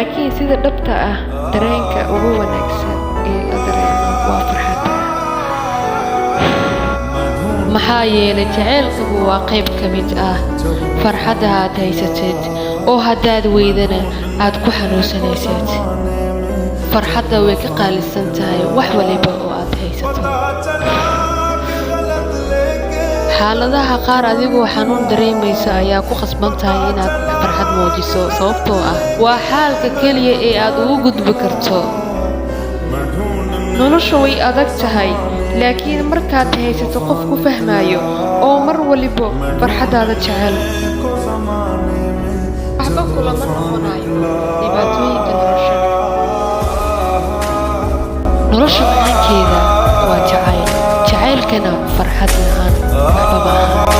laakiin sida dhabta ah dareenka ugu wanaagsan ee la dareemo waa farxadda. maxaa yeelay jacaylku waa qayb ka mid ah farxadda aad haysatid oo haddaad weydana aad ku xanuunsanaysid. farxadda way ka qaalisan tahay wax waliba oo aad haysato. xaaladaha qaar adigoo xanuun dareemaysa ayaa ku qasban tahay inaad farxad muujiso, sababtoo ah waa xaalka keliya ee aad ugu gudbi karto. nolosha way adag tahay, laakiin markaad haysato qof ku fahmayo oo mar waliba farxadaada jecel, waxba kulama noqonayo dhibaatooyinka nolosha. nolosha macaankeeda waa jacayl, jacaylkana farxad la'aan waxba maaha.